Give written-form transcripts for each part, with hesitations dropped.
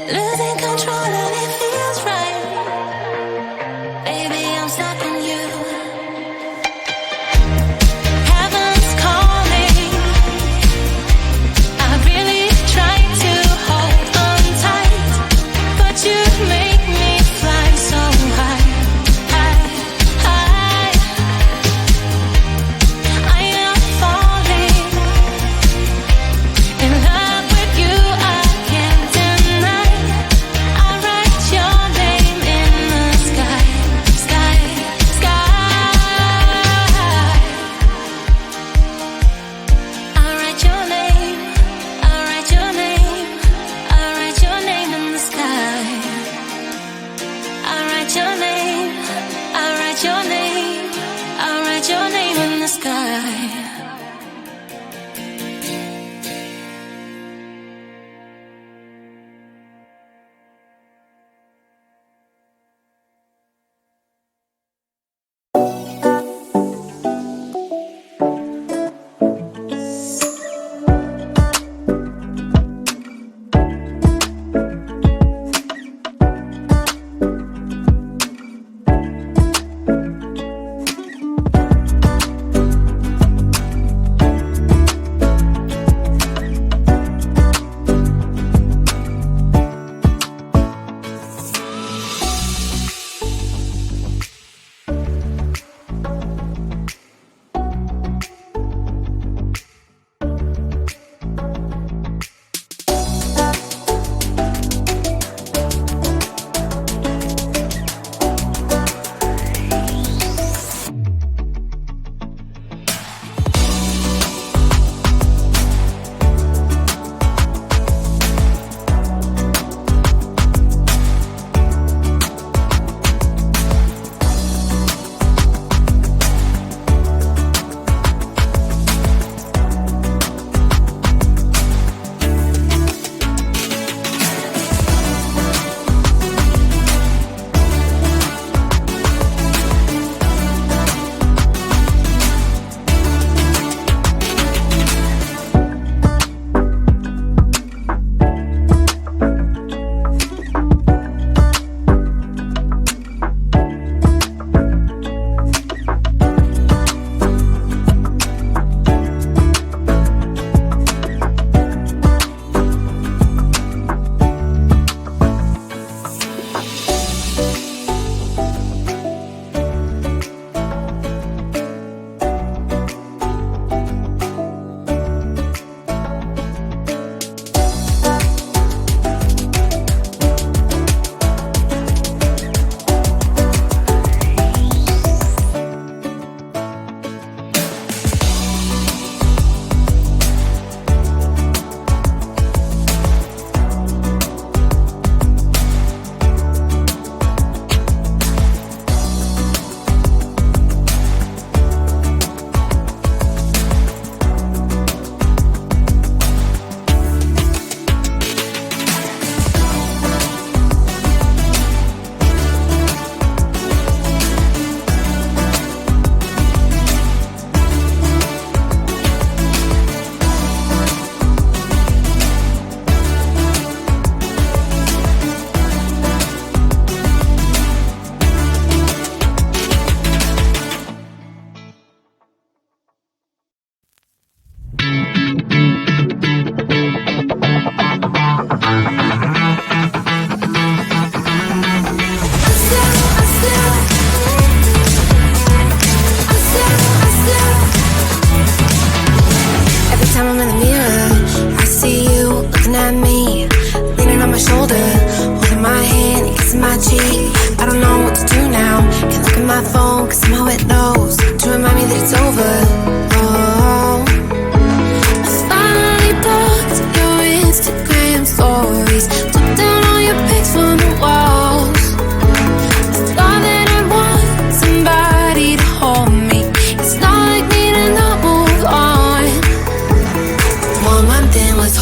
Losing control and it feels right. Baby, I'm stuck on you. Heaven's calling. I really tried to hold on tight, but you make me fly so high, high, high. I am falling in love with you. I can't deny. I write your name in the sky, sky, sky. I write your name. I write your name. I write your name in the sky. I write your name. I write your name. I write your name in the sky.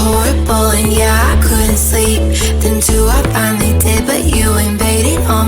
horrible, and yeah, I couldn't sleep. Then two, I finally did, but you invaded all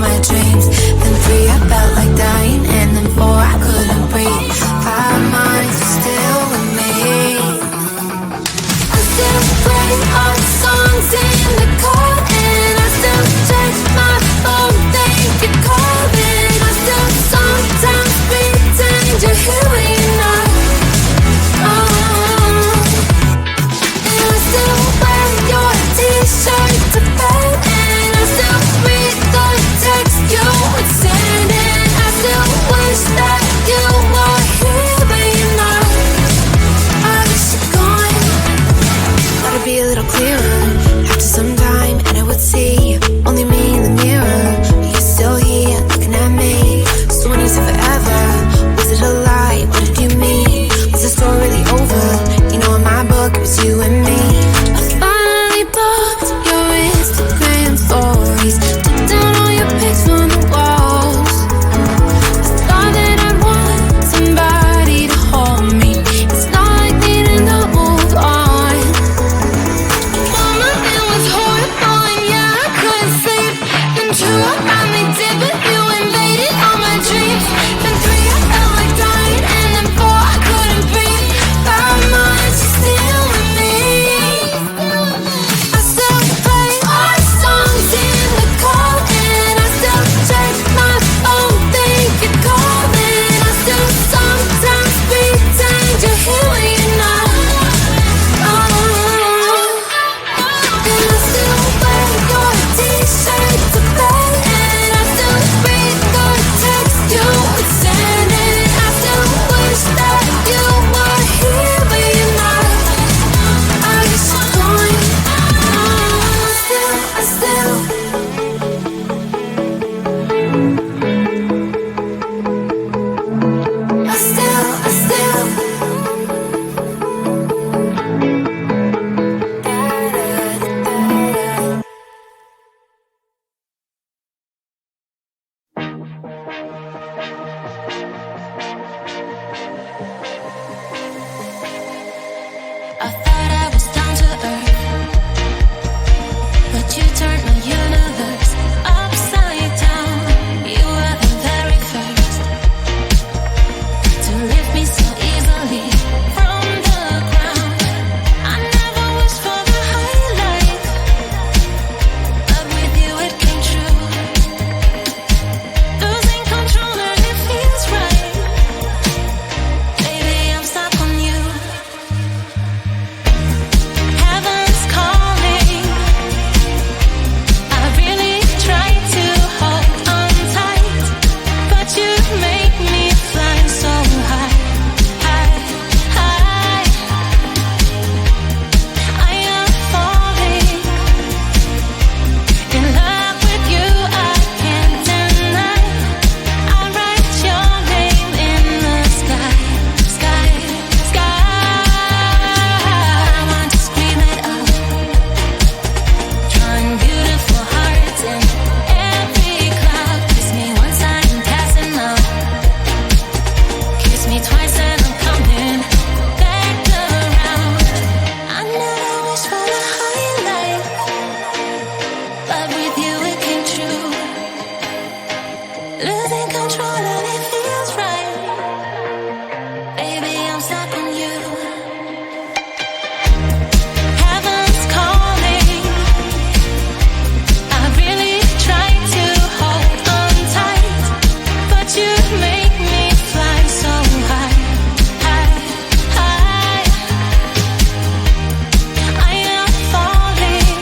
see only me in the mirror, but you're still here looking at me. So when you said forever, was it a lie? What did you mean? Was the story really over? You know in my book it was you and me. I finally blocked your Instagram stories, took down all your pics from the walls. I thought that I'd want somebody to hold me. It's not like needing to move on. Mama, it was horrible and yeah, I couldn't sleep. Then true, I finally did, but you invaded all my dreams. Then 3, I felt like dying, and then 4, I couldn't breathe. 5 months, you're still with me. I still play our songs in the car, and I still check my phone, think you're calling. I still sometimes pretend you're here when you're not. And I still wear your t-shirt to bed, and I still read the text you would send, and I still wish that you were here but you're not. I guess you're gone. I still I thought I was down to earth, but you turned my universe upside down. You were the very first to lift me so easily from the ground. I never wished for the high life, but with you it came true. Losing control and it feels right. Baby, I'm stuck on you. Heaven's calling. I really try to hold on tight, but you make me fly so high, high, high. I am falling in love with you. I can't deny. I write your name in the sky, sky, sky. I want to scream it out, drawing beautiful hearts in every cloud. Kiss me once I'm passing out, kiss me twice and I'm coming back around. I never wished for the high life, but with you it came true. Losing control and it feels right. Baby, I'm stuck on you. Heaven's calling. I really try to hold on tight, but you make me fly so high, high, high. I am falling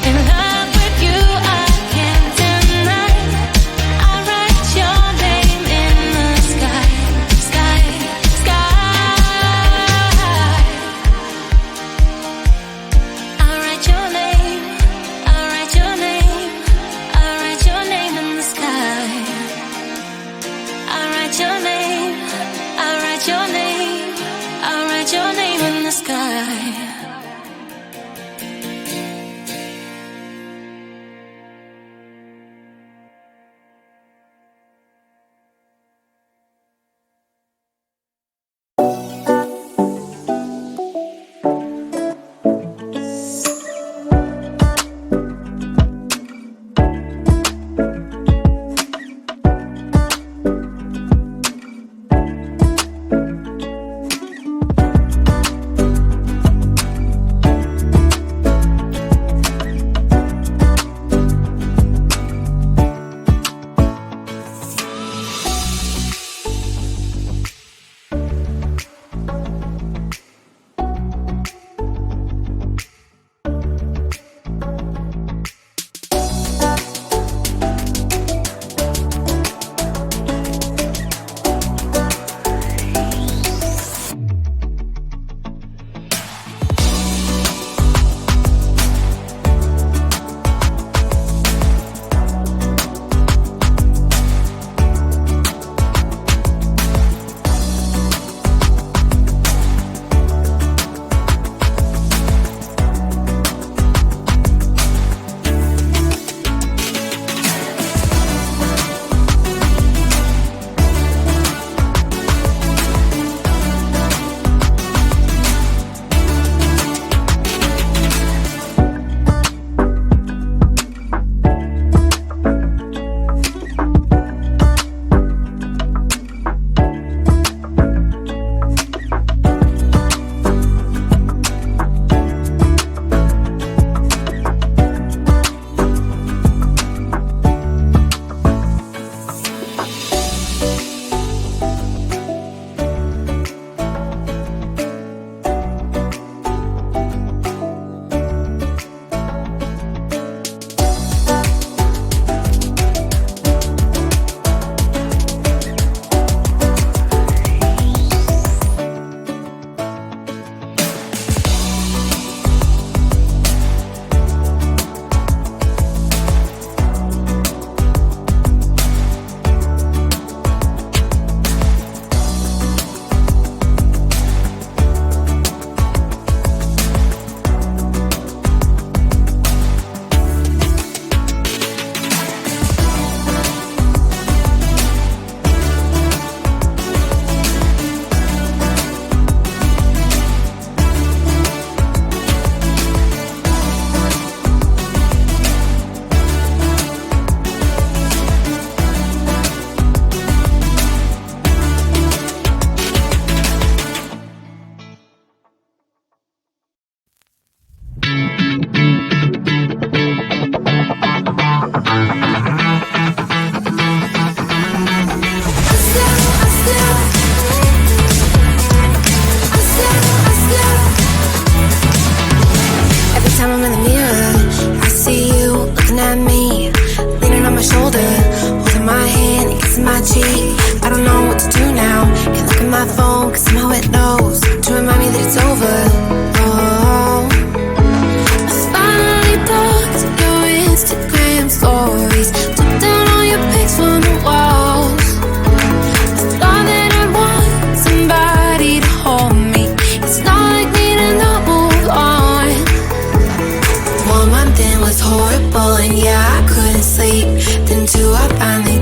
in love something was horrible, and yeah, I couldn't sleep. Then two, I finally